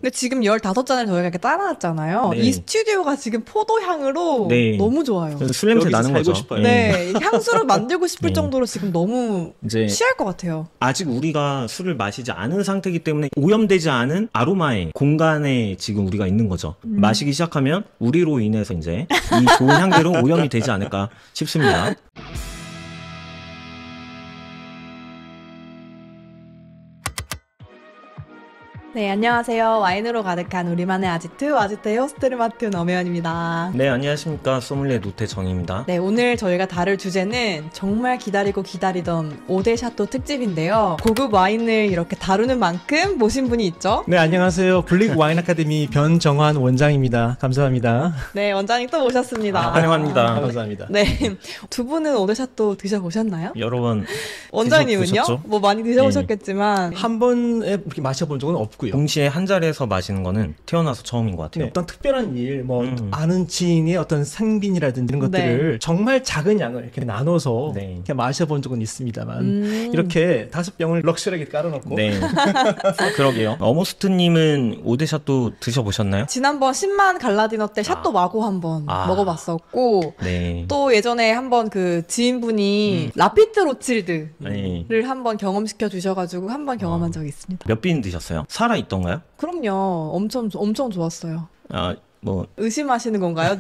근데 지금 15잔을 저희가 이렇게 따라놨잖아요. 네. 이 스튜디오가 지금 포도향으로 네. 너무 좋아요. 술 냄새 여기서 나는 살고 거죠. 싶어요. 네, 향수를 만들고 싶을 네. 정도로 지금 너무 이제 취할 것 같아요. 아직 우리가 술을 마시지 않은 상태이기 때문에 오염되지 않은 아로마의 공간에 지금 우리가 있는 거죠. 마시기 시작하면 우리로 인해서 이제 이 좋은 향들은 오염이 되지 않을까 싶습니다. 네, 안녕하세요. 와인으로 가득한 우리만의 아지트의 호스트를 맡은 엄혜연입니다. 네, 안녕하십니까. 소믈리에 노태정입니다. 네, 오늘 저희가 다룰 주제는 정말 기다리던 5대 샤또 특집인데요. 고급 와인을 이렇게 다루는 만큼 모신 분이 있죠? 네, 안녕하세요. 블릭 와인 아카데미 변정환 원장입니다. 감사합니다. 네, 원장님 또 모셨습니다. 환영합니다. 감사합니다. 네, 두 분은 5대 샤또 드셔보셨나요? 여러 번 원장님은요? 드셔보셨죠? 뭐 많이 드셔보셨겠지만 한 번에 이렇게 마셔본 적은 없고요. 동시에 한 자리에서 마시는 거는 태어나서 처음인 것 같아요. 네, 어떤 특별한 일, 아는 지인의 어떤 생빈이라든지 이런 네. 것들을 정말 작은 양을 이렇게 나눠서 네. 이렇게 마셔본 적은 있습니다만 이렇게 5병을 럭셔리하게 깔아놓고 네. 그러게요. 어머스트님은 오데샷도 드셔보셨나요? 지난번 10만 갈라디너 때 샤또 마고 한번 먹어봤었고 네. 또 예전에 한번 그 지인분이 라피트 로칠드를 네. 한번 경험시켜 주셔가지고 한번 경험한 적이 있습니다. 몇 빈 드셨어요? 살아있던가요? 그럼요. 엄청 좋았어요. 뭐. 의심하시는 건가요?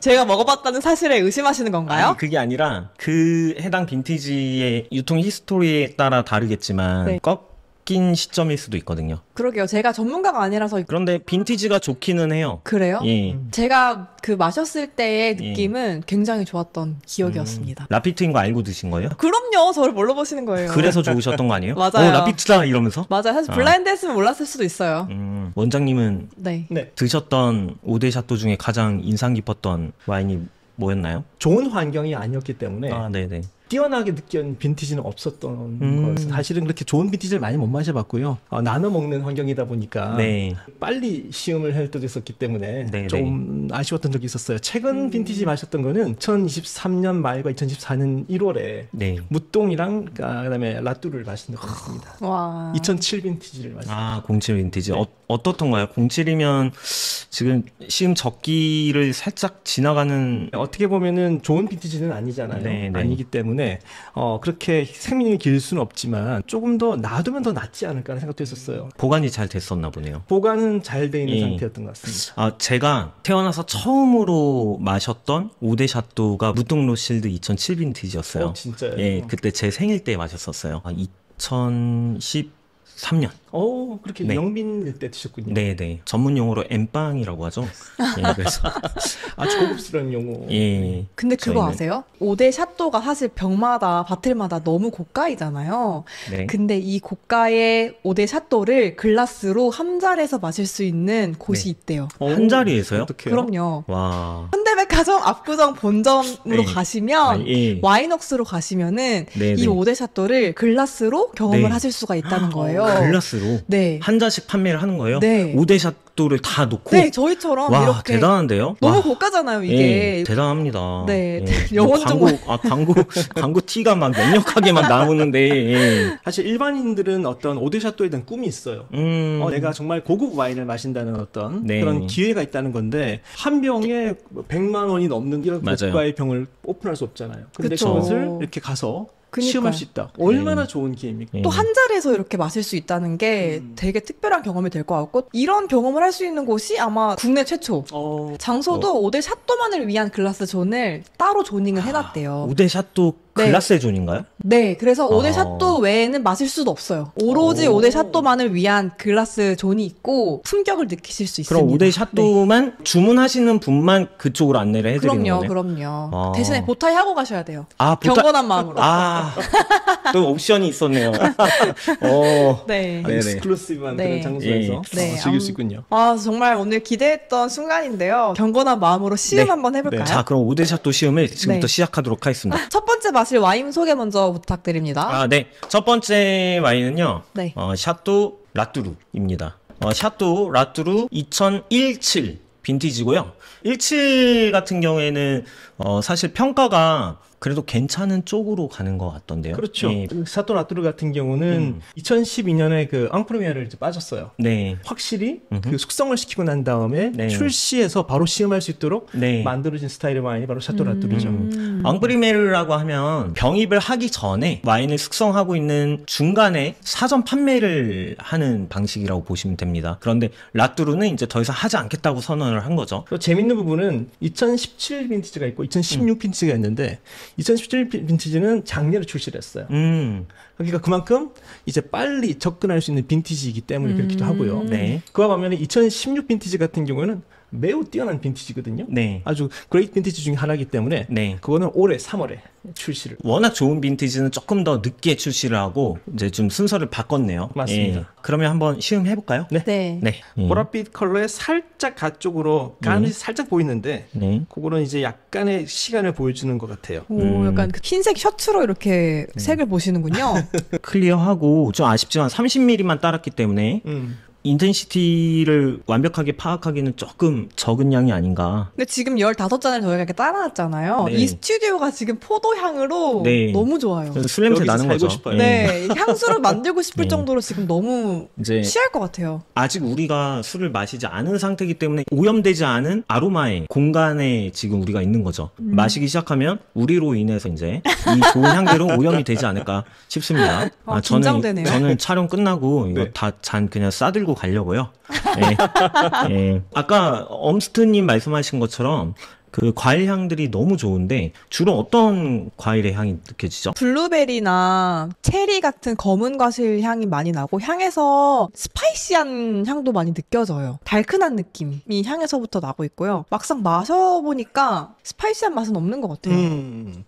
제가 먹어봤다는 사실에 의심하시는 건가요? 아니, 그게 아니라 그 해당 빈티지의 유통 히스토리에 따라 다르겠지만 네. 꺾인 시점일 수도 있거든요. 그러게요. 제가 전문가가 아니라서 그런데 빈티지가 좋기는 해요. 그래요? 예. 제가 그 마셨을 때의 느낌은 굉장히 좋았던 기억이었습니다. 라피트인 거 알고 드신 거예요? 그럼요. 저를 뭘로 보시는 거예요? 그래서 좋으셨던 거 아니에요? 맞아요. 라피트다 이러면서? 맞아요. 사실 블라인드 했으면 몰랐을 수도 있어요. 원장님은 네. 네, 드셨던 5대 샤또 중에 가장 인상 깊었던 와인이 뭐였나요? 좋은 환경이 아니었기 때문에 네네. 뛰어나게 느낀 빈티지는 없었던 것. 사실은 그렇게 좋은 빈티지를 많이 못 마셔봤고요. 나눠 먹는 환경이다 보니까 네. 빨리 시음을 할 때도 있었기 때문에 네, 좀 아쉬웠던 적이 있었어요. 최근 빈티지 마셨던 거는 2023년 말과 2024년 1월에 네. 무똥이랑 그다음에 라뚜를 마신 적이 있습니다. 와. 2007 빈티지를 마셨어요. 07 빈티지. 네. 어떻던가요? 07이면 지금 시음 적기를 살짝 지나가는. 어떻게 보면은 좋은 빈티지는 아니잖아요. 네, 네. 아니기 때문에 그렇게 생명이 길 수는 없지만 조금 더 놔두면 더 낫지 않을까 하는 생각도 했었어요. 보관이 잘 됐었나 보네요. 보관은 잘 돼 있는 예. 상태였던 것 같습니다. 제가 태어나서 처음으로 마셨던 5대 샤또가 무뚱 로실드 2007 빈티지였어요. 진짜요? 예, 그때 제 생일 때 마셨었어요. 2013년. 그렇게 네. 영빈일 때 드셨군요. 네네. 전문 용어로 엠빵이라고 하죠. 예, 그래서. 아주 고급스러운 용어. 예. 근데 그거 저희는- 아세요? 5대 샤또가 사실 병마다 바틀마다 너무 고가이잖아요. 네. 근데 이 고가의 5대 샤또를 글라스로 한 잔에서 마실 수 있는 곳이 네. 있대요. 한 자리에서요? 어떡해요? 그럼요. 와. 현대백화점 압구정 본점으로 네. 가시면 예. 와인웍스로 가시면은 네네. 이 5대 샤또를 글라스로 경험을 네. 하실 수가 있다는 거예요. 글라스로 네. 한 잔씩 판매를 하는 거예요? 네. 5대 샤또를 다 놓고? 네, 저희처럼 와, 이렇게 대단한데요? 너무 와. 고가잖아요, 이게. 예, 대단합니다. 네, 예. 영혼 광고 티가 막 명력하게 막 나오는데. 예. 사실 일반인들은 어떤 오데샤또에 대한 꿈이 있어요. 내가 정말 고급 와인을 마신다는 어떤 네. 그런 기회가 있다는 건데 한 병에 100만 원이 넘는 이런 맞아요. 고가의 병을 오픈할 수 없잖아요. 근데 그쵸. 그것을 이렇게 가서 그니까요. 시음할 수 있다. 얼마나 좋은 기회입니까? 예. 또 한 자리에서 이렇게 마실 수 있다는 게 되게 특별한 경험이 될 것 같고 이런 경험을 할 수 있는 곳이 아마 국내 최초 장소도 5대 샤또만을 위한 글라스 존을 따로 조닝을 해놨대요. 5대 샤또 네. 글라스의 존인가요? 네, 그래서 5대 아. 샤또 외에는 마실 수도 없어요. 오로지 5대 샤또만을 위한 글라스 존이 있고 품격을 느끼실 수 있습니다. 그럼 5대 네. 샤또만 주문하시는 분만 그쪽으로 안내를 해드리는 그럼요, 거네요? 그럼요. 대신에 보타이 하고 가셔야 돼요. 경건한 마음으로. 또 옵션이 있었네요. 네. 네네. 익스클루시브한 네. 그런 장소에서 네. 즐길 수 있군요. 정말 오늘 기대했던 순간인데요. 경건한 마음으로 시음 네. 한번 해볼까요? 자, 그럼 5대 샤또 시음을 지금부터 네. 시작하도록 하겠습니다. 첫 번째 마실 와인 소개 먼저 부탁드립니다. 네. 첫 번째 와인은요. 네. 샤또 라뚜루입니다. 샤또 라뚜루 2017 빈티지고요. 17 같은 경우에는 사실 평가가 그래도 괜찮은 쪽으로 가는 것 같던데요. 그렇죠. 예. 사토 라뚜르 같은 경우는 2012년에 그 앙프르미아를 이제 빠졌어요. 네. 확실히 그 숙성을 시키고 난 다음에 네. 출시해서 바로 시음할 수 있도록 네. 만들어진 스타일의 와인이 바로 샤토 라뚜르죠. 앙브리메르라고 하면 병입을 하기 전에 와인을 숙성하고 있는 중간에 사전 판매를 하는 방식이라고 보시면 됩니다. 그런데 라뚜르는 이제 더 이상 하지 않겠다고 선언을 한 거죠. 또 재밌는 부분은 2017 빈티지가 있고 2016 빈티지가 있는데 2017 빈티지는 작년에 출시를 했어요. 그러니까 그만큼 이제 빨리 접근할 수 있는 빈티지이기 때문에 그렇기도 하고요. 네. 그와 반면에 2016 빈티지 같은 경우에는 매우 뛰어난 빈티지거든요. 네. 아주 그레이트 빈티지 중에 하나이기 때문에 네. 그거는 올해 3월에 출시를. 워낙 좋은 빈티지는 조금 더 늦게 출시를 하고 이제 좀 순서를 바꿨네요. 맞습니다. 예. 그러면 한번 시음해 볼까요? 네. 네. 네. 예. 보랏빛 컬러에 살짝 가쪽으로 간이 살짝 보이는데 네. 그거는 이제 약간의 시간을 보여주는 것 같아요. 오, 약간 그 흰색 셔츠로 이렇게 색을 보시는군요. 클리어하고 좀 아쉽지만 30mm만 따랐기 때문에 인텐시티를 완벽하게 파악하기는 조금 적은 양이 아닌가. 근데 지금 15잔을 저희가 이렇게 따라놨잖아요. 네. 이 스튜디오가 지금 포도향으로 네. 너무 좋아요. 그래서 술 냄새 여기서 나는 살고 거죠. 싶어요. 예. 네, 향수를 만들고 싶을 네. 정도로 지금 너무 이제 취할 것 같아요. 아직 우리가 술을 마시지 않은 상태이기 때문에 오염되지 않은 아로마의 공간에 지금 우리가 있는 거죠. 마시기 시작하면 우리로 인해서 이제 이 좋은 향들은 오염이 되지 않을까 싶습니다. 긴장되네요. 저는 촬영 끝나고 이거 네. 다 잔 그냥 싸들고 가려고요. 예. 예. 아까 엄스트님 말씀하신 것처럼 그 과일 향들이 너무 좋은데 주로 어떤 과일의 향이 느껴지죠? 블루베리나 체리 같은 검은 과실 향이 많이 나고 향에서 스파이시한 향도 많이 느껴져요. 달큰한 느낌이 향에서부터 나고 있고요. 막상 마셔보니까 스파이시한 맛은 없는 것 같아요.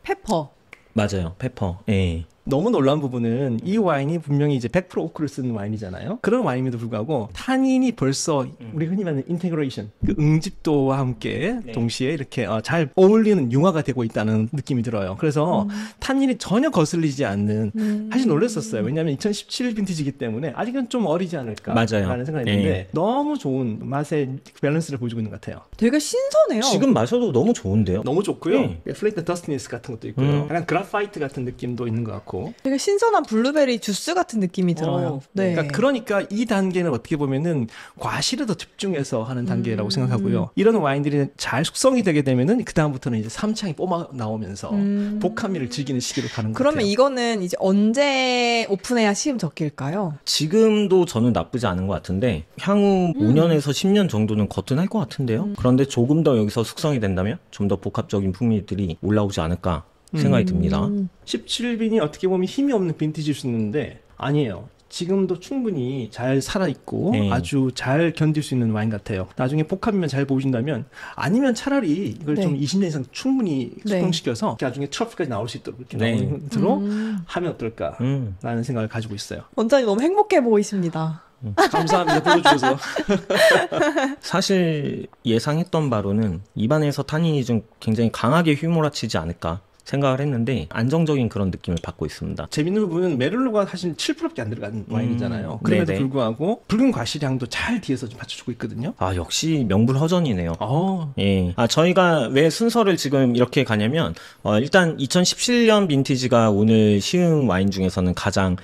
페퍼. 맞아요. 페퍼. 예. 너무 놀라운 부분은 이 와인이 분명히 이제 100% 오크를 쓰는 와인이잖아요. 그런 와인임에도 불구하고 타닌이 벌써 우리 흔히 말하는 인테그레이션, 그 응집도와 함께 네. 동시에 이렇게 잘 어울리는 융화가 되고 있다는 느낌이 들어요. 그래서 타닌이 전혀 거슬리지 않는 사실 놀랐었어요. 왜냐하면 2017 빈티지이기 때문에 아직은 좀 어리지 않을까 맞아요. 라는 생각이 했는데 네. 너무 좋은 맛의 밸런스를 보여주고 있는 것 같아요. 되게 신선해요. 지금 마셔도 너무 좋은데요? 너무 좋고요. 네. 플레이트 더스티니스 같은 것도 있고요. 약간 그라파이트 같은 느낌도 있는 것 같고. 되게 신선한 블루베리 주스 같은 느낌이 들어요. 네. 그러니까 이 단계는 어떻게 보면은 과실에 더 집중해서 하는 단계라고 생각하고요. 이런 와인들이 잘 숙성이 되게 되면은 그 다음부터는 이제 삼창이 뿜어 나오면서 복합미를 즐기는 시기로 가는 것 그러면 같아요. 이거는 이제 언제 오픈해야 시음 적힐까요? 지금도 저는 나쁘지 않은 것 같은데 향후 5년에서 10년 정도는 거뜬할 것 같은데요. 그런데 조금 더 여기서 숙성이 된다면 좀 더 복합적인 풍미들이 올라오지 않을까 생각이 듭니다. 17빈이 어떻게 보면 힘이 없는 빈티지일 수 있는데 아니에요. 지금도 충분히 잘 살아있고 네. 아주 잘 견딜 수 있는 와인 같아요. 나중에 복합이면 잘 보여준다면 아니면 차라리 이걸 네. 좀 20년 이상 충분히 네. 숙성시켜서 나중에 트러플까지 나올 수 있도록 이렇게 네. 나오도록 하면 어떨까라는 생각을 가지고 있어요. 원장님 너무 행복해 보이십니다. 감사합니다. 불러주셔서. 사실 예상했던 바로는 입안에서 타닌이 좀 굉장히 강하게 휘몰아치지 않을까 생각을 했는데 안정적인 그런 느낌을 받고 있습니다. 재밌는 부분은 메를로가 사실 7%밖에 안 들어간 와인이잖아요. 그럼에도 네네. 불구하고 붉은 과실향도 잘 뒤에서 좀 받쳐주고 있거든요. 아, 역시 명불허전이네요. 어. 예. 저희가 왜 순서를 지금 이렇게 가냐면, 일단 2017년 빈티지가 오늘 시음 와인 중에서는 가장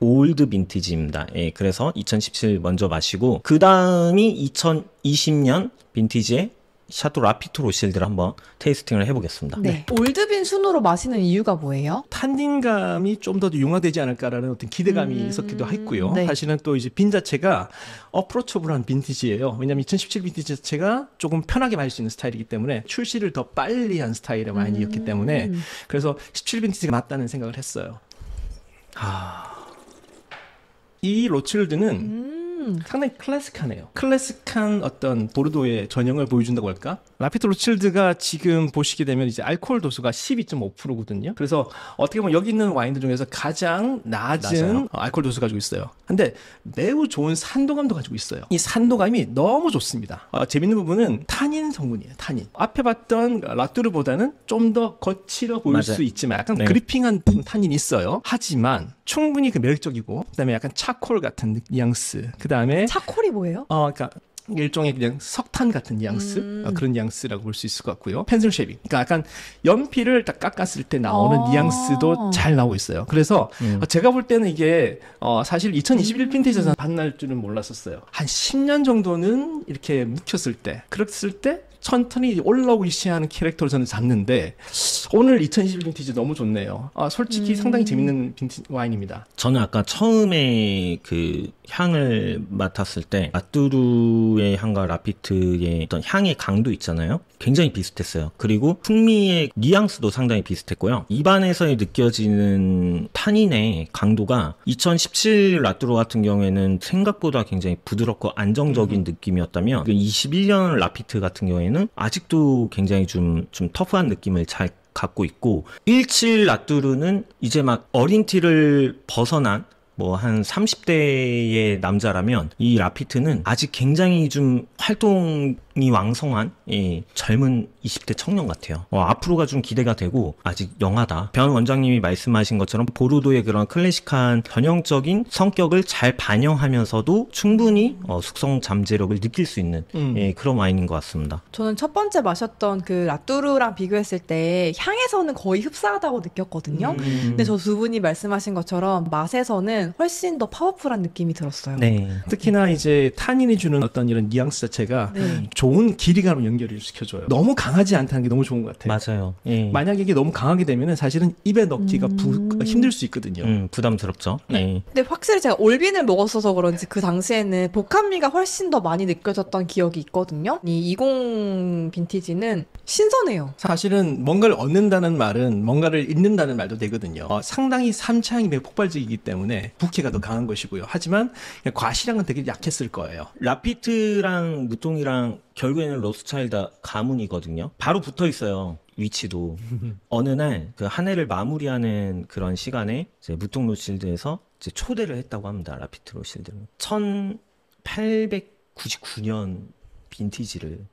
올드 빈티지입니다. 예. 그래서 2017 먼저 마시고, 그 다음이 2020년 빈티지의 샤또 라피트 로실드를 한번 테이스팅을 해보겠습니다. 네. 올드빈 순으로 마시는 이유가 뭐예요? 탄닌감이 좀 더 융화되지 않을까라는 어떤 기대감이 있었기도 했고요. 네. 사실은 또 이제 빈 자체가 어프로처블한 빈티지예요. 왜냐하면 2017 빈티지 자체가 조금 편하게 마실 수 있는 스타일이기 때문에 출시를 더 빨리 한 스타일의 와인이었기 때문에 그래서 17 빈티지가 맞다는 생각을 했어요. 이 로칠드는 상당히 클래식하네요. 클래식한 어떤 보르도의 전형을 보여준다고 할까? 라피트 로칠드가 지금 보시게 되면 이제 알코올 도수가 12.5%거든요. 그래서 어떻게 보면 여기 있는 와인들 중에서 가장 낮은 낮아요. 알코올 도수 가지고 있어요. 근데 매우 좋은 산도감도 가지고 있어요. 이 산도감이 너무 좋습니다. 재밌는 부분은 타닌 성분이에요. 타닌. 앞에 봤던 라뚜르보다는 좀 더 거칠어 보일 맞아요. 수 있지만 약간 네. 그리핑한 타닌이 있어요. 하지만 충분히 그 매력적이고 그다음에 약간 차콜 같은 뉘앙스. 그다음에 차콜이 뭐예요? 그러니까 일종의 그냥 석탄 같은 뉘앙스 그런 뉘앙스라고 볼 수 있을 것 같고요. 펜슬 쉐이빙, 그러니까 약간 연필을 딱 깎았을 때 나오는 뉘앙스도 잘 나오고 있어요. 그래서 제가 볼 때는 이게 사실 2021 빈티지에서 반날 줄은 몰랐었어요. 한 10년 정도는 이렇게 묵혔을 때, 그랬을 때 천천히 올라오기 시작하는 캐릭터를 저는 잡는데 오늘 2021 빈티지 너무 좋네요. 솔직히 상당히 재밌는 빈티지 와인입니다. 저는 아까 처음에 그 향을 맡았을 때 라뚜르의 향과 라피트의 어떤 향의 강도 있잖아요. 굉장히 비슷했어요. 그리고 풍미의 뉘앙스도 상당히 비슷했고요. 입안에서 느껴지는 타닌의 강도가 2017 라뚜르 같은 경우에는 생각보다 굉장히 부드럽고 안정적인 느낌이었다면 21년 라피트 같은 경우에는 아직도 굉장히 좀 터프한 느낌을 잘 갖고 있고 17 라뚜르는 이제 막 어린 티를 벗어난 뭐 한 30대의 남자라면 이 라피트는 아직 굉장히 좀 활동이 왕성한 젊은 20대 청년 같아요. 앞으로가 좀 기대가 되고 아직 영하다. 변 원장님이 말씀하신 것처럼 보르도의 그런 클래식한 전형적인 성격을 잘 반영하면서도 충분히 숙성 잠재력을 느낄 수 있는 그런 와인인 것 같습니다. 저는 첫 번째 마셨던 그 라뚜르랑 비교했을 때 향에서는 거의 흡사하다고 느꼈거든요. 근데 저 두 분이 말씀하신 것처럼 맛에서는 훨씬 더 파워풀한 느낌이 들었어요. 네. 특히나 이제 타닌이 주는 어떤 이런 뉘앙스 자체가 네. 좋은 길이감을 연결을 시켜줘요. 너무 강하지 않다는 게 너무 좋은 것 같아요. 맞아요. 예. 만약에 이게 너무 강하게 되면은 사실은 입에 넣기가 힘들 수 있거든요. 부담스럽죠. 네. 근데 확실히 제가 올빈을 먹었어서 그런지 그 당시에는 복합미가 훨씬 더 많이 느껴졌던 기억이 있거든요. 이 20 빈티지는 신선해요. 사실은 뭔가를 얻는다는 말은 뭔가를 잃는다는 말도 되거든요. 상당히 삼차향이 매우 폭발적이기 때문에 부캐가 더 강한 것이고요. 하지만 과시량은 되게 약했을 거예요. 라피트랑 무통이랑 결국에는 로스차일드 가문이거든요. 바로 붙어 있어요. 위치도. 어느 날 그 한 해를 마무리하는 그런 시간에 이제 무통 로실드에서 이제 초대를 했다고 합니다. 라피트 로실드를. 1899년 빈티지를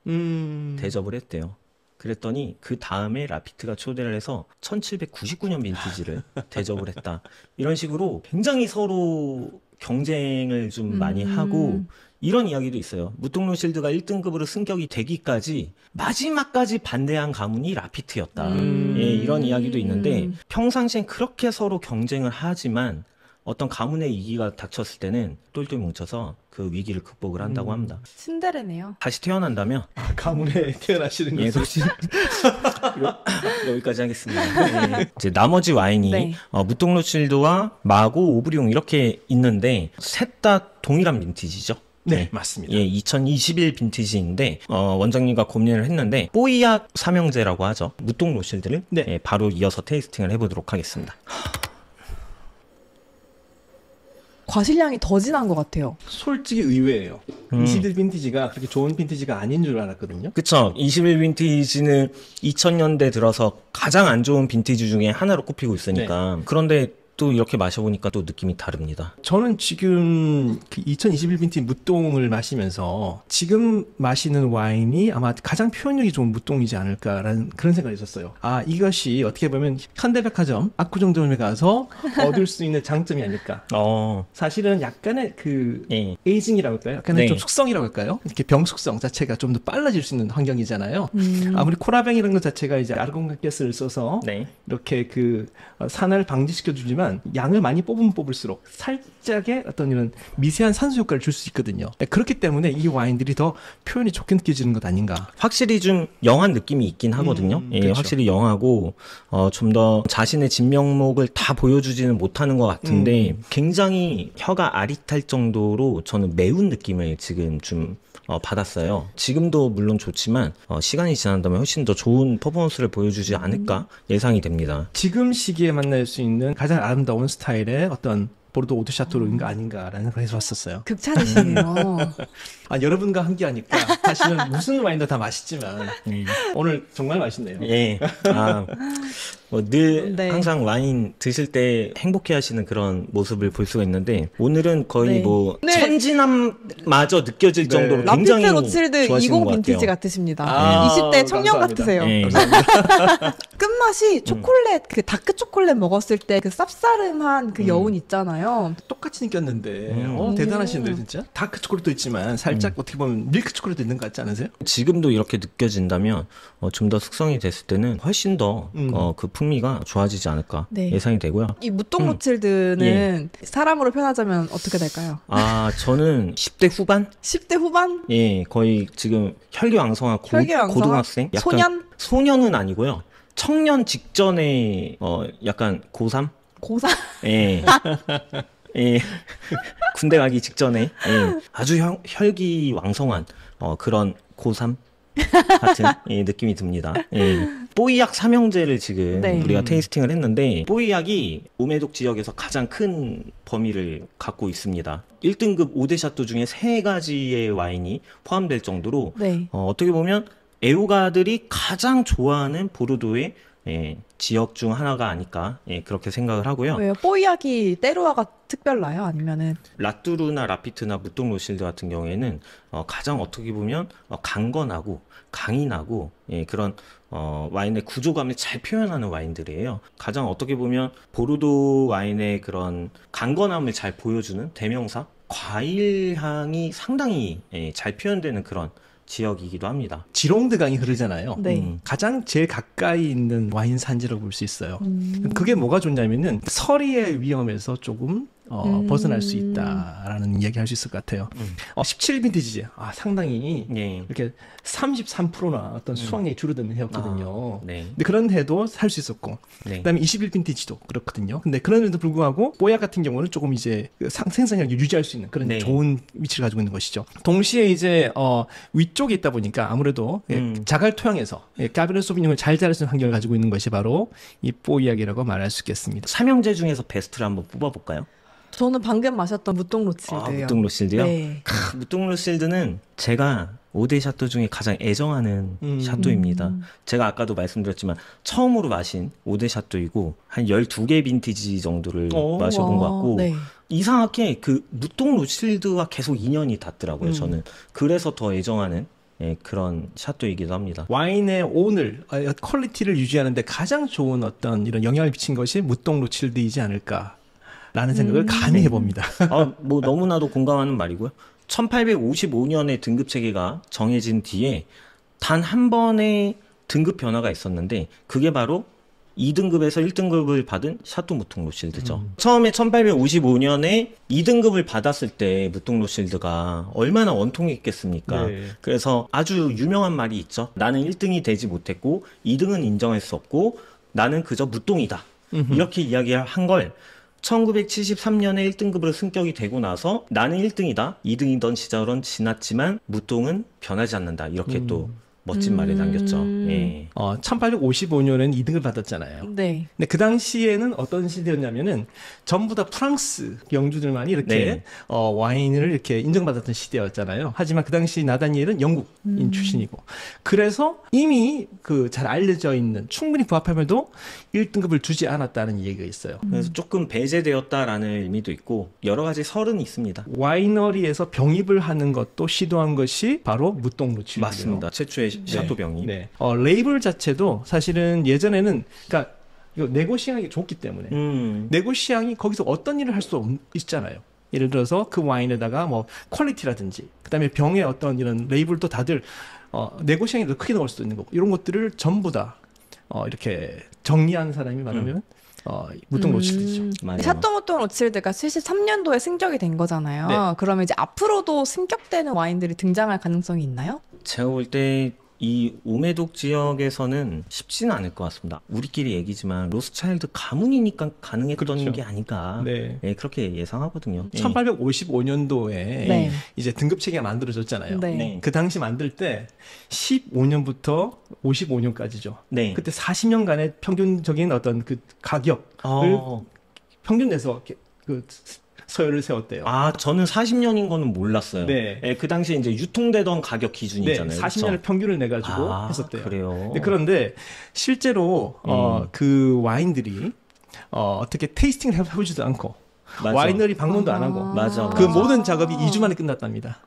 대접을 했대요. 그랬더니 그 다음에 라피트가 초대를 해서 1799년 빈티지를 대접을 했다. 이런 식으로 굉장히 서로 경쟁을 좀 많이 하고 이런 이야기도 있어요. 무통로실드가 1등급으로 승격이 되기까지 마지막까지 반대한 가문이 라피트였다. 예, 이런 이야기도 있는데 평상시엔 그렇게 서로 경쟁을 하지만 어떤 가문의 위기가 닥쳤을 때는 똘똘 뭉쳐서 그 위기를 극복을 한다고 합니다. 신데레네요. 다시 태어난다면 가문에 태어나시는 예, 것은 여기까지 하겠습니다. 예. 이제 나머지 와인이 네. 무통로실드와 마고 오브리옹 이렇게 있는데 셋 다 동일한 빈티지죠. 네, 맞습니다. 예, 2021 빈티지인데 원장님과 고민을 했는데 뽀이약 삼형제라고 하죠. 무통 로실드를 네. 예, 바로 이어서 테이스팅을 해보도록 하겠습니다. 과실량이 더 진한 것 같아요. 솔직히 의외예요. 21 빈티지가 그렇게 좋은 빈티지가 아닌 줄 알았거든요. 그쵸. 21 빈티지는 2000년대 들어서 가장 안 좋은 빈티지 중에 하나로 꼽히고 있으니까. 그런데 또 이렇게 마셔보니까 또 느낌이 다릅니다. 저는 지금 그 2021 빈티지 무똥을 마시면서 지금 마시는 와인이 아마 가장 표현력이 좋은 무똥이지 않을까라는 그런 생각이 있었어요. 아, 이것이 어떻게 보면 현대백화점, 압구정점에 가서 얻을 수 있는 장점이 아닐까. 사실은 약간의 그 에이징이라고 할까요? 약간의 좀 숙성이라고 할까요? 이렇게 병 숙성 자체가 좀 더 빨라질 수 있는 환경이잖아요. 아무리 코라뱅이라는 것 자체가 이제 아르곤가스를 써서 이렇게 그 산화를 방지시켜주지만 양을 많이 뽑으면 뽑을수록 살짝의 어떤 이런 미세한 산소 효과를 줄 수 있거든요. 그렇기 때문에 이 와인들이 더 표현이 좋게 느껴지는 것 아닌가. 확실히 좀 영한 느낌이 있긴 하거든요. 예, 그렇죠. 확실히 영하고 좀 더 자신의 진면목을 다 보여주지는 못하는 것 같은데 굉장히 혀가 아릿할 정도로 저는 매운 느낌을 지금 좀 받았어요. 지금도 물론 좋지만 시간이 지난다면 훨씬 더 좋은 퍼포먼스를 보여주지 않을까 예상이 됩니다. 지금 시기에 만날 수 있는 가장 아름다운 스타일의 어떤 보르도 오드샤토르인가 아닌가라는 생각을 해서 왔었어요. 극찬이시네요. 여러분과 함께하니까 사실은 무슨 와인도 다 맛있지만 오늘 정말 맛있네요. 예. 늘 네. 항상 와인 드실 때 행복해하시는 그런 모습을 볼 수가 있는데 오늘은 거의 네. 뭐 오늘 천진함마저 느껴질 네. 정도로 라피트 굉장히 로칠드 20 좋아하시는 것 빈티지 같아요. 같으십니다. 아, 20대 청년 감사합니다. 같으세요. 네. 끝맛이 초콜릿, 그 다크 초콜릿 먹었을 때 그 쌉싸름한 그 여운 있잖아요. 똑같이 느꼈는데 음. 대단하신데 진짜. 다크 초콜릿도 있지만 살짝 어떻게 보면 밀크 초콜릿도 있는 것 같지 않으세요? 지금도 이렇게 느껴진다면 좀 더 숙성이 됐을 때는 훨씬 더 그 풍미가 좋아지지 않을까 네. 예상이 되고요. 이 무똥 로칠드는 사람으로 표현하자면 어떻게 될까요? 아 저는 10대 후반? 10대 후반? 예, 거의 지금 혈기왕성한 혈기왕성한? 고등학생? 약간 소년? 소년은 아니고요. 청년 직전에 약간 고3? 고3? 예. 예. 군대 가기 직전에 예. 아주 혈기왕성한 그런 고3 같은 느낌이 듭니다. 예. 뽀이약 삼형제를 지금 네. 우리가 테이스팅을 했는데 뽀이약이 오메독 지역에서 가장 큰 범위를 갖고 있습니다. 1등급 5대 샤또 중에 3가지의 와인이 포함될 정도로 네. 어떻게 보면 애호가들이 가장 좋아하는 보르도의 지역 중 하나가 아닐까 그렇게 생각을 하고요. 왜요? 뽀이약이 때루아가 특별나요? 아니면은 라뚜르나 라피트나 무똥 로실드 같은 경우에는 가장 어떻게 보면 강건하고 강인하고 그런 와인의 구조감을 잘 표현하는 와인들이에요. 가장 어떻게 보면 보르도 와인의 그런 강건함을 잘 보여주는 대명사, 과일 향이 상당히 잘 표현되는 그런 지역이기도 합니다. 지롱드 강이 흐르잖아요. 네. 가장 제일 가까이 있는 와인 산지라고 볼 수 있어요. 그게 뭐가 좋냐면은 서리의 위험에서 조금 벗어날 수 있다라는 이야기 할 수 있을 것 같아요. 17빈티지 상당히 예. 이렇게 33%나 어떤 수확량이 줄어드는 해였거든요. 네. 근데 그런 해도 살 수 있었고, 네. 그다음에 21빈티지도 그렇거든요. 근데 그런데도 불구하고 뽀약 같은 경우는 조금 이제 생산량을 유지할 수 있는 그런 네. 좋은 위치를 가지고 있는 것이죠. 동시에 이제 위쪽에 있다 보니까 아무래도 자갈 토양에서 까베르네 소비뇽을 잘 자랄 수 있는 환경을 가지고 있는 것이 바로 이 뽀이약이라고 말할 수 있겠습니다. 삼형제 중에서 베스트를 한번 뽑아볼까요? 저는 방금 마셨던 무똥 로칠드예요. 무똥 로실드요? 네. 무똥 로실드는 제가 5대 샤또 중에 가장 애정하는 샤또입니다. 제가 아까도 말씀드렸지만 처음으로 마신 5대 샤또이고 한 12개 빈티지 정도를 마셔본 것 같고 네. 이상하게 그 무똥 로실드와 계속 인연이 닿더라고요. 저는 그래서 더 애정하는 그런 샤또이기도 합니다. 와인의 오늘 퀄리티를 유지하는데 가장 좋은 어떤 이런 영향을 미친 것이 무똥 로칠드이지 않을까라는 생각을 감히 해봅니다. 뭐 너무나도 공감하는 말이고요. 1855년에 등급 체계가 정해진 뒤에 단 한 번의 등급 변화가 있었는데 그게 바로 2등급에서 1등급을 받은 샤또 무똥 로실드죠. 처음에 1855년에 2등급을 받았을 때 무똥 로실드가 얼마나 원통했겠습니까? 네. 그래서 아주 유명한 말이 있죠. 나는 1등이 되지 못했고 2등은 인정할 수 없고 나는 그저 무똥이다. 이렇게 이야기한 걸 1973년에 1등급으로 승격이 되고 나서 나는 1등이다. 2등이던 시절은 지났지만 무똥은 변하지 않는다. 이렇게 또 멋진 말이 남겼죠. 예. 1855년에는 2등을 받았잖아요. 네. 근데 그 당시에는 어떤 시대였냐면은 전부 다 프랑스 영주들만이 이렇게 네. 와인을 이렇게 인정받았던 시대였잖아요. 하지만 그 당시 나다니엘은 영국인 출신이고 그래서 이미 그 잘 알려져 있는 충분히 부합하면도 1등급을 주지 않았다는 얘기가 있어요. 그래서 조금 배제되었다라는 의미도 있고 여러 가지 설은 있습니다. 와이너리에서 병입을 하는 것도 시도한 것이 바로 무똥 로칠드예요. 맞습니다. 최초의 샤또병이. 네. 레이블 자체도 사실은 예전에는 그러니까 이거 네고시앙이 좋기 때문에 네고시앙이 거기서 어떤 일을 할 수 있잖아요. 예를 들어서 그 와인에다가 뭐 퀄리티라든지 그다음에 병의 어떤 이런 레이블도 다들 네고시앙이 더 크게 나올 수도 있는 거고 이런 것들을 전부 다 이렇게 정리한 사람이 말하면 무똥 로칠드죠. 맞아요. 샤또 무똥 로칠드가 73년도에 승격이 된 거잖아요. 네. 그러면 이제 앞으로도 승격되는 와인들이 등장할 가능성이 있나요? 제가 볼 때 이 오메독 지역에서는 쉽지는 않을 것 같습니다. 우리끼리 얘기지만 로스차일드 가문이니까 가능했던 그렇죠. 게 아닐까. 네. 예, 그렇게 예상하거든요. 1855년도에 네. 이제 등급 체계가 만들어졌잖아요. 네. 네. 그 당시 만들 때 15년부터 55년까지죠. 네. 그때 40년간의 평균적인 어떤 그 가격을 어, 평균 내서 그 서열을 세웠대요. 아, 저는 40년인 거는 몰랐어요. 네. 예, 그 당시에 이제 유통되던 가격 기준이잖아요. 40년을 그쵸? 평균을 내가지고 아, 했었대요. 그래요. 네, 그런데 실제로 그 와인들이 어떻게 테이스팅을 해보지도 않고 맞아. 와이너리 방문도 안 하고 맞아. 그 모든 작업이 2주 만에 끝났답니다.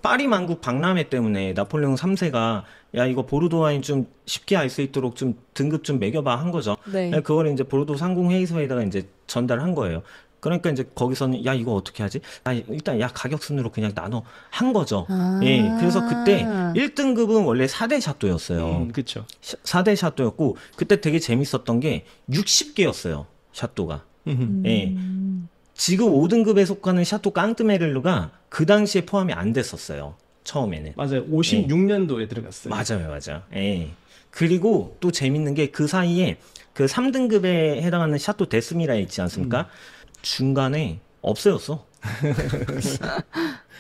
파리 만국 박람회 때문에 나폴레옹 3세가 야 이거 보르도 와인 좀 쉽게 알 수 있도록 좀 등급 좀 매겨봐 한 거죠. 네. 그거를 이제 보르도 상공회의소에다가 이제 전달한 거예요. 그러니까 이제 거기서는 야 이거 어떻게 하지? 아 일단 야 가격 순으로 그냥 나눠 한 거죠. 아. 예, 그래서 그때 1등급은 원래 4대 샤또였어요. 그렇죠. 4대 샤또였고 그때 되게 재밌었던 게 60개였어요. 샤또가. 예. 지금 5등급에 속하는 샤또 깡뜨메를루가 그 당시에 포함이 안 됐었어요. 처음에는. 맞아요. 56년도에 들어갔어요. 맞아요. 예. 그리고 또 재밌는 게 그 사이에 그 3등급에 해당하는 샤또 데스미라 있지 않습니까? 중간에 없어졌어.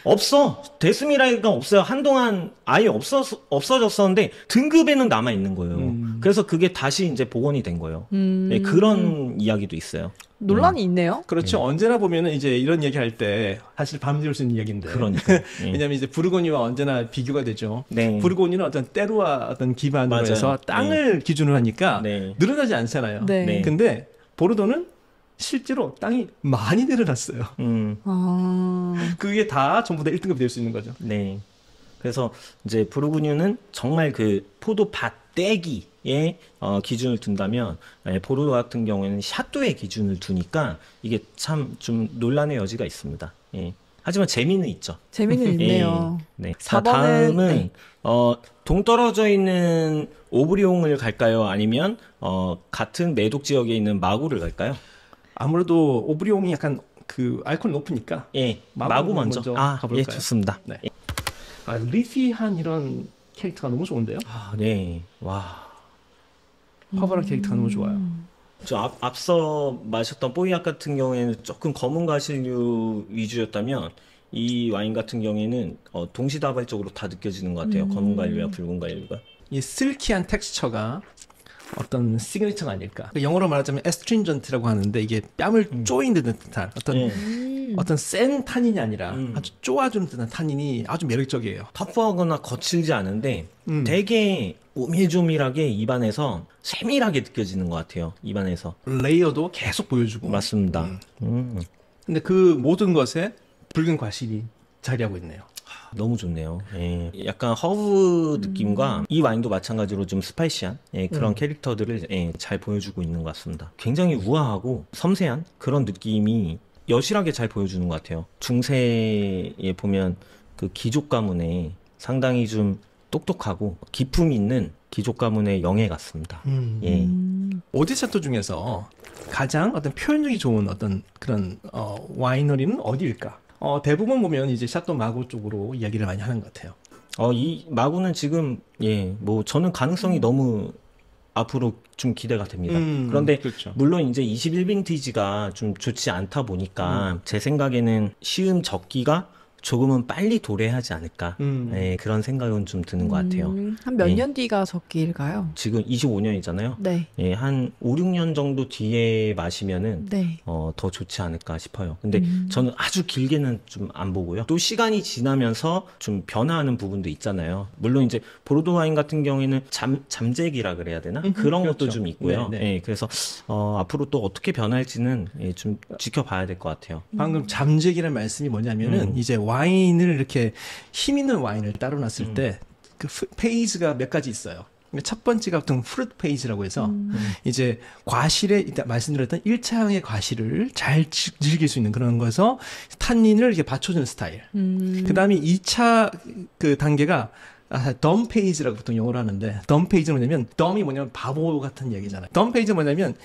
없어. 데스미라가 없어요. 한동안 아예 없어졌었는데 등급에는 남아 있는 거예요. 그래서 그게 다시 이제 복원이 된 거예요. 예, 그런 이야기도 있어요. 논란이 있네요. 그렇죠. 언제나 보면은 이제 이런 얘기 할 때 사실 밤새울 수 있는 이야기인데. 그러니까. 예. 왜냐면 이제 부르고니와 언제나 비교가 되죠. 네. 부르고니는 어떤 때루와 어떤 기반으로 맞아요. 해서 땅을 기준으로 하니까 네. 늘어나지 않잖아요. 네. 네. 근데 보르도는 실제로 땅이 많이 늘어났어요. 아. 그게 다 전부 다 1등급이 될 수 있는 거죠. 네. 그래서 이제 부르고뉴는 정말 그 포도밭 떼기에 기준을 둔다면 보르도 같은 경우에는 샤또의 기준을 두니까 이게 참 좀 논란의 여지가 있습니다. 예. 하지만 재미는 있죠. 재미는 있네요. 예. 네. 자, 4번은 다음은 네. 동떨어져 있는 오브리옹을 갈까요? 아니면 같은 매독 지역에 있는 마구를 갈까요? 아무래도 오브리옹이 약간 그 알코올이 높으니까 예. 마구 마구 먼저. 아, 가볼까요? 예, 좋습니다. 네. 리피한 이런 캐릭터가 너무 좋은데요? 아, 네. 와. 화발한 캐릭터가 너무 좋아요. 저 앞서 마셨던 뽀이약 같은 경우에는 조금 검은 과실류 위주였다면 이 와인 같은 경우에는 동시다발적으로 다 느껴지는 것 같아요. 검은 과일류와 붉은 과일류가. 이 실키한 텍스처가 어떤 시그니처가 아닐까. 영어로 말하자면 astringent라고 하는데 이게 뺨을 쪼이는 듯한 어떤 예. 어떤 센 탄닌이 아니라 아주 쪼아주는 듯한 탄닌이 아주 매력적이에요. 터프하거나 거칠지 않은데 되게 오밀조밀하게 입안에서 세밀하게 느껴지는 것 같아요. 입안에서. 레이어도 계속 보여주고. 맞습니다. 근데 그 모든 것에 붉은 과실이 자리하고 있네요. 너무 좋네요. 예. 약간 허브 느낌과 이 와인도 마찬가지로 좀 스파이시한 그런 캐릭터들을 잘 보여주고 있는 것 같습니다. 굉장히 우아하고 섬세한 그런 느낌이 여실하게 잘 보여주는 것 같아요. 중세에 보면 그 귀족 가문에 상당히 좀 똑똑하고 기품 있는 귀족 가문의 영예 같습니다. 예. 오디샤토 중에서 가장 어떤 표현력이 좋은 어떤 그런 와이너리는 어디일까? 대부분 보면 이제 샤또 마고 쪽으로 이야기를 많이 하는 것 같아요. 이 마구는 지금 뭐 저는 가능성이 너무 앞으로 좀 기대가 됩니다. 그런데 그렇죠. 물론 이제 21빈티지가 좀 좋지 않다 보니까 제 생각에는 시음 적기가 조금은 빨리 도래하지 않을까. 그런 생각은 좀 드는 것 같아요. 한 몇 네. 년 뒤가 적기일까요? 지금 25년이잖아요. 네. 한 5, 6년 정도 뒤에 마시면은 네. 더 좋지 않을까 싶어요. 근데 저는 아주 길게는 좀 안 보고요. 또 시간이 지나면서 좀 변화하는 부분도 있잖아요. 물론 이제 보르도 와인 같은 경우에는 잠재기라 그래야 되나? 그런 그렇죠. 것도 좀 있고요. 네, 네. 그래서 앞으로 또 어떻게 변할지는 좀 지켜봐야 될 것 같아요. 방금 잠재기란 말씀이 뭐냐면은 이제 와인을 이렇게 힘 있는 와인을 따로 놨을 때 그 페이지가 몇 가지 있어요. 첫 번째가 보통 프루트 페이지라고 해서 이제 과실에 일단 말씀드렸던 1차형의 과실을 잘 즐길 수 있는 그런 거에서 탄닌을 이렇게 받쳐주는 스타일. 그다음에 2차 그 단계가 덤 페이지라고 보통 영어로 하는데 덤 페이지는 뭐냐면 덤이 뭐냐면 바보 같은 얘기잖아요. 덤 페이지는 뭐냐면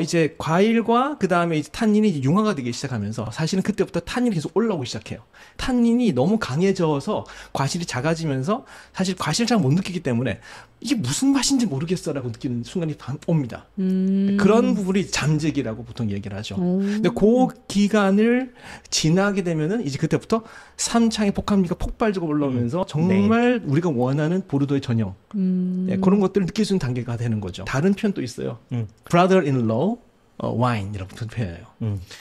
이제 과일과 그다음에 이제 탄닌이 이제 융화가 되기 시작하면서 사실은 그때부터 탄닌이 계속 올라오기 시작해요. 탄닌이 너무 강해져서 과실이 작아지면서 사실 과실을 잘 못 느끼기 때문에 이게 무슨 맛인지 모르겠어라고 느끼는 순간이 옵니다. 그런 부분이 잠재기라고 보통 얘기를 하죠. 근데 그 기간을 지나게 되면은 이제 그때부터 3차의 복합미가 폭발적으로 올라오면서 정말 우리가 원하는 보르도의 전형 그런 것들을 느낄 수 있는 단계가 되는 거죠. 다른 표현도 있어요. brother-in-law wine이라고 표현해요.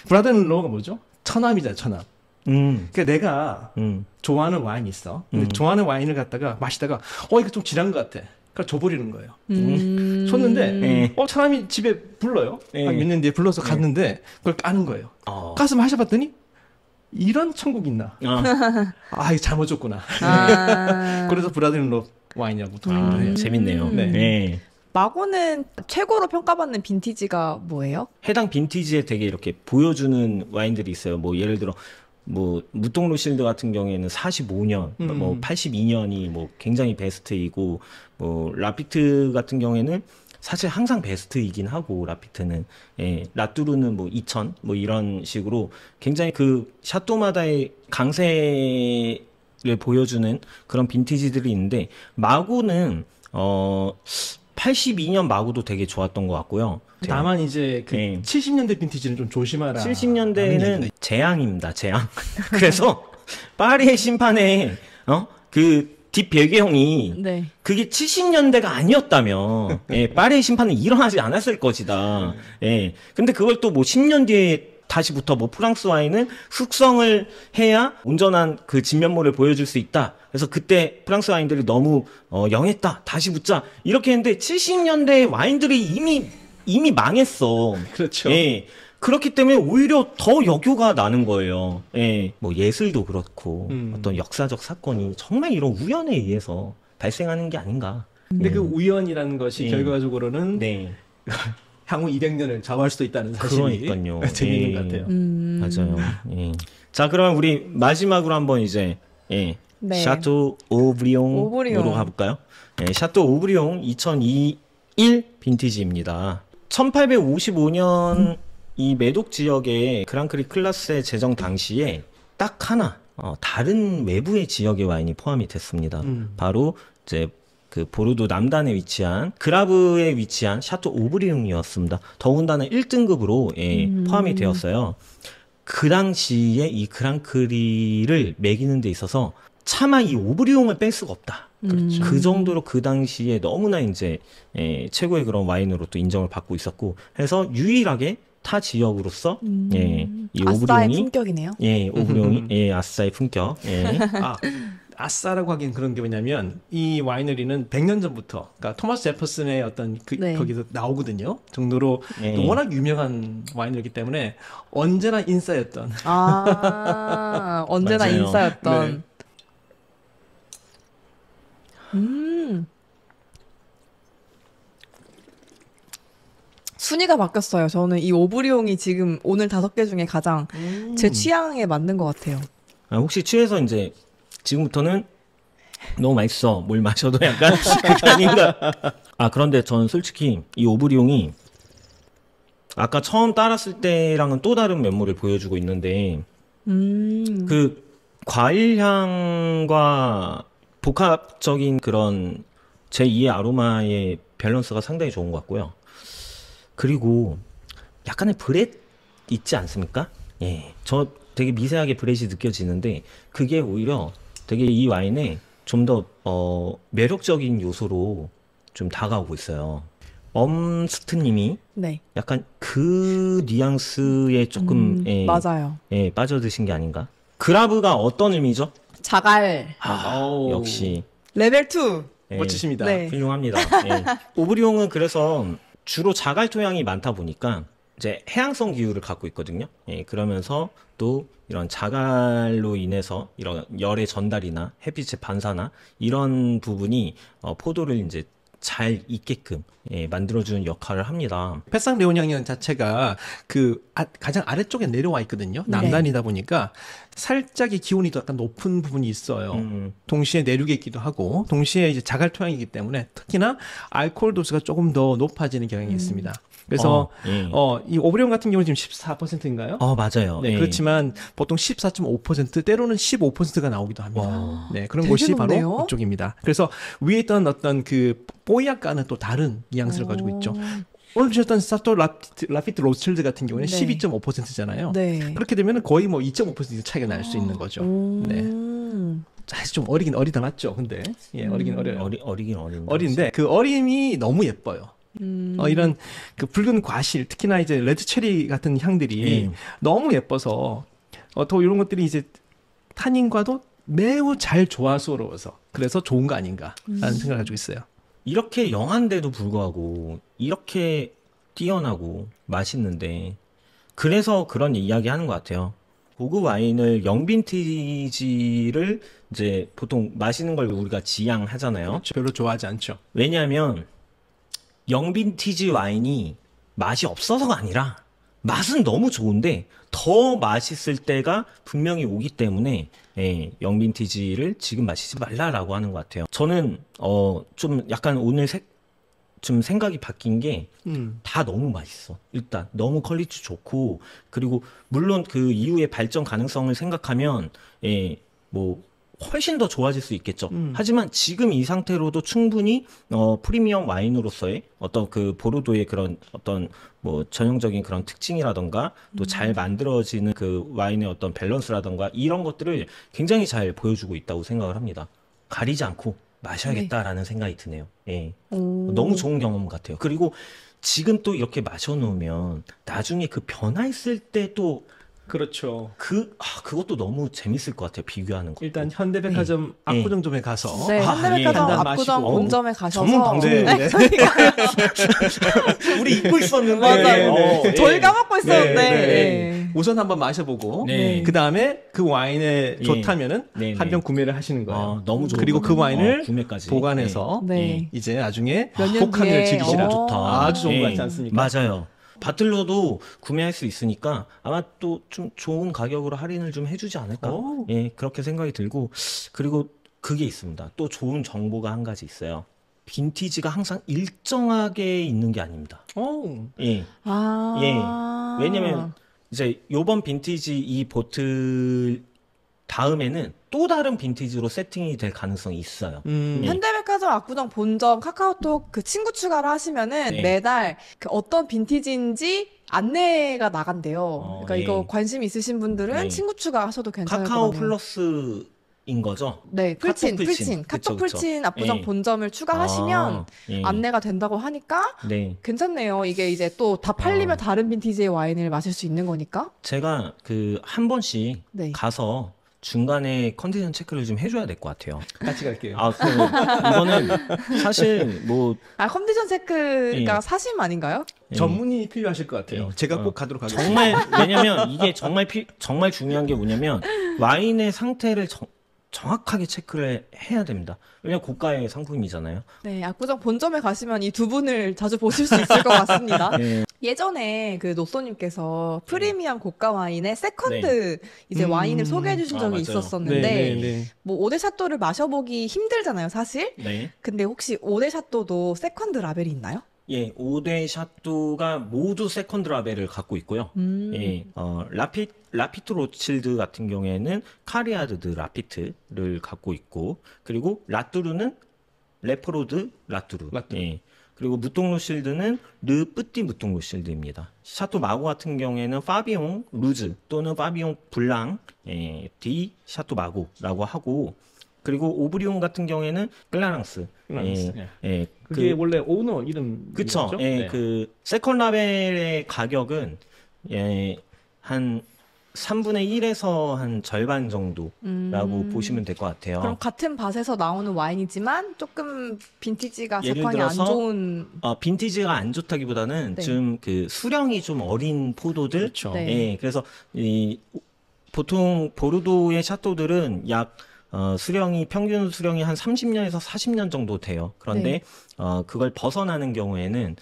brother-in-law가 뭐죠? 처남이잖아, 처남. 그러니까 내가 좋아하는 와인이 있어. 근데 좋아하는 와인을 갖다가 마시다가 이거 좀 진한 것 같아. 그러니까 줘버리는 거예요. 줬는데 처남이 집에 불러요. 한 몇 년 뒤에 불러서 갔는데 그걸 까는 거예요. 까서 마셔봤더니 이런 천국 있나? 이거 잘못 줬구나. 그래서 브라질로 와인이라고 도입을 해요. 재밌네요. 네. 네. 마고는 최고로 평가받는 빈티지가 뭐예요? 해당 빈티지에 되게 이렇게 보여주는 와인들이 있어요. 뭐 예를 들어 뭐 무통 로실드 같은 경우에는 45년, 뭐 82년이 뭐 굉장히 베스트이고, 뭐 라피트 같은 경우에는 사실 항상 베스트이긴 하고, 라피트는 라뚜르는 뭐 2000, 뭐 이런 식으로 굉장히 그 샤또마다의 강세를 보여주는 그런 빈티지들이 있는데, 마고는 82년 마고도 되게 좋았던 것 같고요. 다만 이제 그 70년대 빈티지는 좀 조심하라. 70년대에는 재앙입니다, 재앙. 그래서 파리의 심판에 그 뒷 배경이 네. 그게 70년대가 아니었다면 파리의 심판은 일어나지 않았을 것이다. 근데 그걸 또 뭐 10년 뒤에 다시부터 뭐 프랑스 와인은 숙성을 해야 온전한 그 진면모를 보여줄 수 있다. 그래서 그때 프랑스 와인들이 너무 영했다. 다시 붙자. 이렇게 했는데 70년대 와인들이 이미 망했어. 그렇죠. 그렇기 때문에 오히려 더 역효가 나는 거예요. 뭐 예술도 그렇고 어떤 역사적 사건이 정말 이런 우연에 의해서 발생하는 게 아닌가. 근데 그 우연이라는 것이 결과적으로는 향후 200년을 좌우할 수도 있다는 사실이 그러니까요. 재미있는 것 같아요. 맞아요. 자, 그러면 우리 마지막으로 한번 이제 샤또 오브리옹으로 가볼까요? 샤또 오브리옹 2021 빈티지입니다. 1855년 이 메독 지역의 그랑크리 클라스의 제정 당시에 딱 하나 다른 외부의 지역의 와인이 포함이 됐습니다. 바로 이제 그 보르도 남단에 위치한 그라브에 위치한 샤또 오브리옹이었습니다. 더군다나 1등급으로 포함이 되었어요. 그 당시에 이 그랑크리를 매기는 데 있어서 차마 이 오브리옹을 뺄 수가 없다. 그렇죠. 그 정도로 그 당시에 너무나 이제 최고의 그런 와인으로 또 인정을 받고 있었고, 해서 유일하게 타 지역으로서 이 아싸의 오브리옹이 품격이네요. 오브리옹이 아싸의 품격. 아싸라고 하긴 그런 게 뭐냐면 이 와이너리는 100년 전부터, 그러니까 토마스 제퍼슨의 어떤 거기서 나오거든요. 정도로 워낙 유명한 와이너리기 때문에 언제나 인싸였던. 언제나 맞아요. 인싸였던. 순위가 바뀌었어요. 저는 이 오브리옹이 지금 오늘 5개 중에 가장 제 취향에 맞는 것 같아요. 혹시 취해서 이제 지금부터는 너무 맛있어, 뭘 마셔도 약간 그게 아닌가. 그런데 저는 솔직히 이 오브리옹이 아까 처음 따랐을 때랑은 또 다른 면모를 보여주고 있는데, 그 과일 향과 복합적인 그런 제2의 아로마의 밸런스가 상당히 좋은 것 같고요. 그리고 약간의 브렛 있지 않습니까? 저 되게 미세하게 브렛이 느껴지는데, 그게 오히려 되게 이 와인에 좀 더 매력적인 요소로 좀 다가오고 있어요. 엄스트님이 약간 그 뉘앙스에 조금 맞아요. 빠져드신 게 아닌가? 그라브가 어떤 의미죠? 자갈. 역시 레벨 2. 멋지십니다. 훌륭합니다. 오브리옹은 그래서 주로 자갈 토양이 많다 보니까 이제 해양성 기후를 갖고 있거든요. 그러면서 또 이런 자갈로 인해서 이런 열의 전달이나 햇빛의 반사나 이런 부분이 포도를 이제 잘 익게끔 만들어주는 역할을 합니다. 페상 레오냥이라는 자체가 그 가장 아래쪽에 내려와 있거든요. 남단이다 보니까 살짝의 기온이 더 약간 높은 부분이 있어요. 동시에 내륙에 있기도 하고, 동시에 이제 자갈 토양이기 때문에 특히나 알코올 도수가 조금 더 높아지는 경향이 있습니다. 그래서 이 오브리옹 같은 경우는 지금 14%인가요? 맞아요. 그렇지만 보통 14.5%, 때로는 15%가 나오기도 합니다. 그런 곳이 높네요. 바로 이쪽입니다. 그래서 위에 있던 어떤 그 뽀약과는 또 다른 뉘앙스를 가지고 있죠. 오늘 주셨던 샤또 라피트 로스칠드 같은 경우는 12.5%잖아요. 그렇게 되면 거의 뭐 2.5% 차이가 날 수 있는 거죠. 사실 좀 어리긴 어리다 맞죠? 근데 어리긴 어려요. 어리긴 어린데 그 어림이 너무 예뻐요. 이런 그 붉은 과실, 특히나 이제 레드 체리 같은 향들이 너무 예뻐서 또 이런 것들이 이제 타닌과도 매우 잘 조화스러워서 그래서 좋은 거 아닌가라는 생각을 가지고 있어요. 이렇게 영한데도 불구하고 이렇게 뛰어나고 맛있는데 그래서 그런 이야기 하는 것 같아요. 고급 와인을 영빈티지를 이제 보통 마시는 걸 우리가 지향하잖아요. 별로 좋아하지 않죠. 왜냐하면 영빈티지 와인이 맛이 없어서가 아니라 맛은 너무 좋은데 더 맛있을 때가 분명히 오기 때문에 영빈티지를 지금 마시지 말라라고 하는 것 같아요. 저는 좀 약간 오늘 좀 생각이 바뀐 게 다 너무 맛있어. 일단 너무 퀄리티 좋고 그리고 물론 그 이후의 발전 가능성을 생각하면 뭐 훨씬 더 좋아질 수 있겠죠. 하지만 지금 이 상태로도 충분히 프리미엄 와인으로서의 어떤 그 보르도의 그런 어떤 뭐 전형적인 그런 특징이라던가 또 잘 만들어지는 그 와인의 어떤 밸런스라던가 이런 것들을 굉장히 잘 보여주고 있다고 생각을 합니다. 가리지 않고 마셔야겠다라는 생각이 드네요. 예. 너무 좋은 경험 같아요. 그리고 지금 또 이렇게 마셔놓으면 나중에 그 변화했을 때 또 그렇죠. 그것도 너무 재밌을 것 같아요. 비교하는 거. 일단 현대백화점 압구정점에 가서 네, 현대백화점 한잔 압구정 마시고. 본점에 가셔서 전문 방송. 네. 우리 잊고 있었는데. 맞아요. 네. 저희 까먹고 있었는데. 네, 네, 네. 우선 한번 마셔보고 네. 그 다음에 그 와인에 예. 좋다면은 네, 한 네. 병 구매를 하시는 거예요. 너무 좋은 그리고 그 거네요. 와인을 구매까지. 보관해서 네. 이제 나중에 몇년 독한 뒤에. 을 즐기시라. 너무 좋다. 아주 좋은 예. 거 같지 않습니까? 맞아요. 바틀러도 구매할 수 있으니까 아마 또 좀 좋은 가격으로 할인을 좀 해주지 않을까. 오. 예, 그렇게 생각이 들고 그리고 그게 있습니다. 또 좋은 정보가 한 가지 있어요. 빈티지가 항상 일정하게 있는 게 아닙니다. 오. 예. 왜냐면 이제 요번 빈티지 이 보틀 다음에는 또 다른 빈티지로 세팅이 될 가능성이 있어요. 현대백화점 압구정 본점 카카오톡 그 친구 추가를 하시면은 네. 매달 그 어떤 빈티지인지 안내가 나간대요. 그러니까 예. 이거 관심 있으신 분들은 네. 친구 추가하셔도 괜찮을 것 카카오 같아요. 플러스인 거죠? 네, 풀친. 그쵸, 카톡 그쵸. 풀친 압구정 예. 본점을 추가하시면 아, 예. 안내가 된다고 하니까 네. 괜찮네요. 이게 이제 또 다 팔리면 다른 빈티지의 와인을 마실 수 있는 거니까. 제가 그 한 번씩 네. 가서 중간에 컨디션 체크를 좀 해줘야 될 것 같아요. 같이 갈게요. 이거는 사실 뭐 컨디션 체크가 사심 아닌가요? 전문이 필요하실 것 같아요. 예. 제가 꼭 가도록 하겠습니다. 정말 왜냐면 이게 정말 중요한 게 뭐냐면 와인의 상태를 정확하게 체크를 해야 됩니다. 왜냐면 고가의 상품이잖아요. 네, 압구정 본점에 가시면 이 두 분을 자주 보실 수 있을 것 같습니다. 네. 예전에 그 노쏘님께서 프리미엄 고가 와인의 세컨드 네. 이제 와인을 소개해 주신 적이 맞아요. 있었었는데 네. 뭐 오데샤또를 마셔보기 힘들잖아요, 사실. 네. 근데 혹시 오데샤또도 세컨드 라벨이 있나요? 예, 5대 샤또가 모두 세컨드 라벨을 갖고 있고요. 예, 라피트 로칠드 같은 경우에는 카리아르드 라피트를 갖고 있고, 그리고 라뚜르는 레퍼로드 라뚜르. 예. 그리고 무똥로실드는 르뿌띠 무똥로실드입니다. 샤또 마고 같은 경우에는 파비옹 루즈 또는 파비옹 블랑 디 샤또 마고라고 하고, 그리고 오브리옹 같은 경우에는 클라랑스. 그게 원래 오너 이름. 그쵸. 예, 그 세컨 라벨의 가격은 한 3분의 1에서 한 절반 정도라고 보시면 될 것 같아요. 그럼 같은 밭에서 나오는 와인이지만 조금 빈티지가 예를 재판이 안 들어서 좋은 빈티지가 안 좋다기보다는 네. 좀 그 수령이 좀 어린 포도들. 그렇죠. 네. 예, 그래서 보통 보르도의 샤또들은 약 평균 수령이 한 30년에서 40년 정도 돼요. 그런데 네. 그걸 벗어나는 경우에는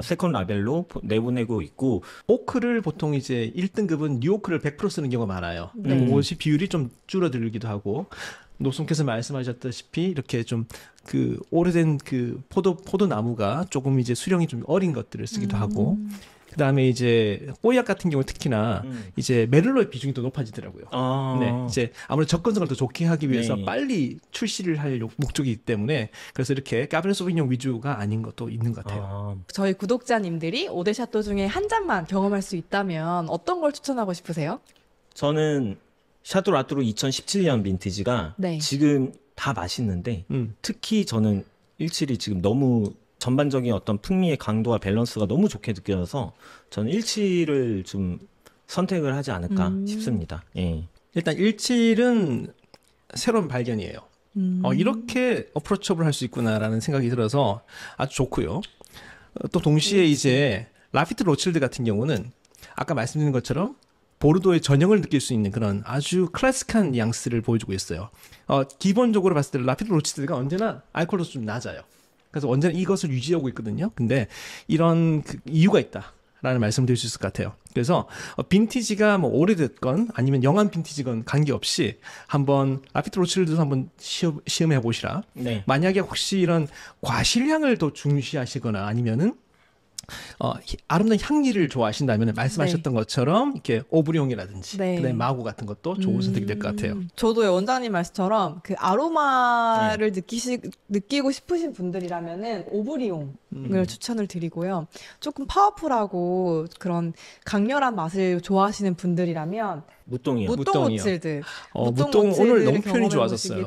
세컨 라벨로 내보내고 있고, 오크를 보통 이제 1등급은 뉴오크를 100% 쓰는 경우가 많아요. 네. 그것이 비율이 좀 줄어들기도 하고, 노송께서 말씀하셨다시피 이렇게 좀 그 오래된 그 포도 나무가 조금 이제 수령이 좀 어린 것들을 쓰기도 하고, 그 다음에 이제 뽀약 같은 경우 특히나 이제 메를로의 비중이 더 높아지더라고요. 네, 이제 아무래도 접근성을 더 좋게 하기 위해서 네. 빨리 출시를 할 목적이기 때문에 그래서 이렇게 까베르 소비뇽 위주가 아닌 것도 있는 것 같아요. 저희 구독자님들이 오데샤또 중에 한 잔만 경험할 수 있다면 어떤 걸 추천하고 싶으세요? 저는 샤또 라뚜르 2017년 빈티지가 네. 지금 다 맛있는데 특히 저는 17이 지금 너무 전반적인 어떤 풍미의 강도와 밸런스가 너무 좋게 느껴져서 저는 17을 좀 선택을 하지 않을까 싶습니다. 예. 일단 17은 새로운 발견이에요. 이렇게 어프로처블 할 수 있구나라는 생각이 들어서 아주 좋고요. 또 동시에 이제 라피트 로칠드 같은 경우는 아까 말씀드린 것처럼 보르도의 전형을 느낄 수 있는 그런 아주 클래식한 뉘앙스를 보여주고 있어요. 기본적으로 봤을 때 라피트 로칠드가 언제나 알코올 도수 좀 낮아요. 그래서 언제나 이것을 유지하고 있거든요. 근데 이런 이유가 있다라는 말씀을 드릴 수 있을 것 같아요. 그래서 빈티지가 뭐 오래됐건 아니면 영한 빈티지건 관계없이 한번 라피트 로칠드도 한번 시음해 보시라. 네. 만약에 혹시 이런 과실향을 더 중시하시거나 아니면은 아름다운 향기를 좋아하신다면 말씀하셨던 것처럼 이렇게 오브리옹이라든지 네. 그다음에 마고 같은 것도 좋은 선택이 될 것 같아요. 저도 원장님 말씀처럼 그 아로마를 느끼고 싶으신 분들이라면은 오브리옹을 추천을 드리고요. 조금 파워풀하고 그런 강렬한 맛을 좋아하시는 분들이라면 무똥이요. 무똥 로칠드, 무똥 오늘 너무 표현이 좋아졌어요.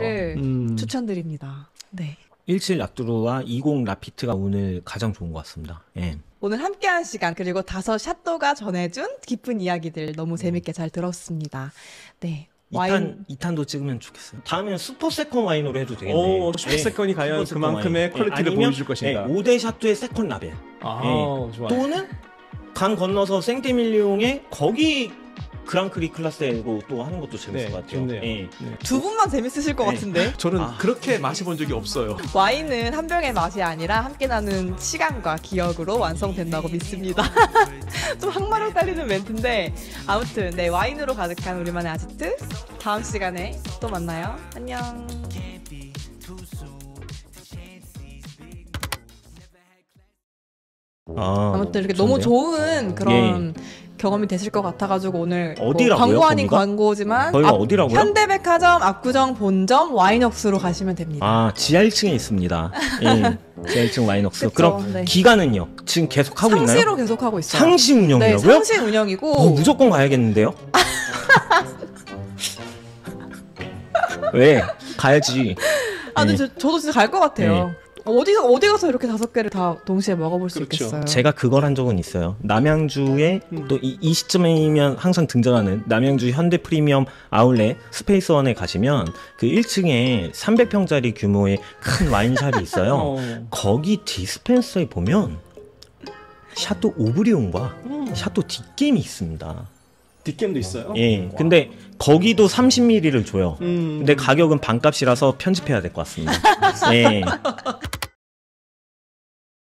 추천드립니다. 네. 17 락두루와 20 라피트가 오늘 가장 좋은 것 같습니다. 예. 오늘 함께한 시간 그리고 5 샤또가 전해준 깊은 이야기들 너무 재밌게 잘 들었습니다. 네. 2탄도 찍으면 좋겠어요. 다음에는 슈퍼 세컨 와인으로 해도 되겠네요. 슈퍼 세컨이 과연 슈퍼 세컨 그만큼의 와인. 퀄리티를 아니면, 보여줄 것인가. 5대 샤또의 세컨 라벨. 좋아요. 또는 강 건너서 생테밀리옹의 거기 그랑크리 클라스로 또 하는 것도 재밌을 것 같아요. 좋네요. 예. 두 분만 재밌으실 것 네. 같은데. 저는 그렇게 마셔본 적이 없어요. 와인은 한 병의 맛이 아니라 함께 나눈 시간과 기억으로 완성된다고 믿습니다. 좀 항마력 딸리는 멘트인데 아무튼 네 와인으로 가득한 우리만의 아지트 다음 시간에 또 만나요. 안녕. 아무튼 이렇게 너무 좋은 그런 경험이 되실 것 같아가지고 오늘 어디라고요, 광고 아닌 거기가? 광고지만 거기가 어디라고요? 현대백화점 압구정 본점 와인웍스로 가시면 됩니다. 지하 1층에 있습니다. 예. 지하 1층 와인웍스. 그쵸, 그럼 네. 기간은요? 지금 계속 하고 있나요? 상시로 계속 하고 있어요. 상시 운영이라고요? 네, 상시 운영이고 무조건 가야겠는데요? 왜? 가야지. 근데 저도 진짜 갈 것 같아요. 어디 가서 이렇게 5개를 다 동시에 먹어볼 수 그렇죠. 있겠어요. 제가 그걸 한 적은 있어요. 남양주에 또 이 시점이면 항상 등장하는 남양주 현대 프리미엄 아울렛 스페이스원에 가시면 그 1층에 300평짜리 규모의 큰 와인샵이 있어요. 거기 디스펜서에 보면 샤또 오브리옹과 샤또 뒷겜이 있습니다. 뒷겜도 있어요? 예. 근데 거기도 30ml를 줘요. 근데 가격은 반값이라서 편집해야 될 것 같습니다. 예.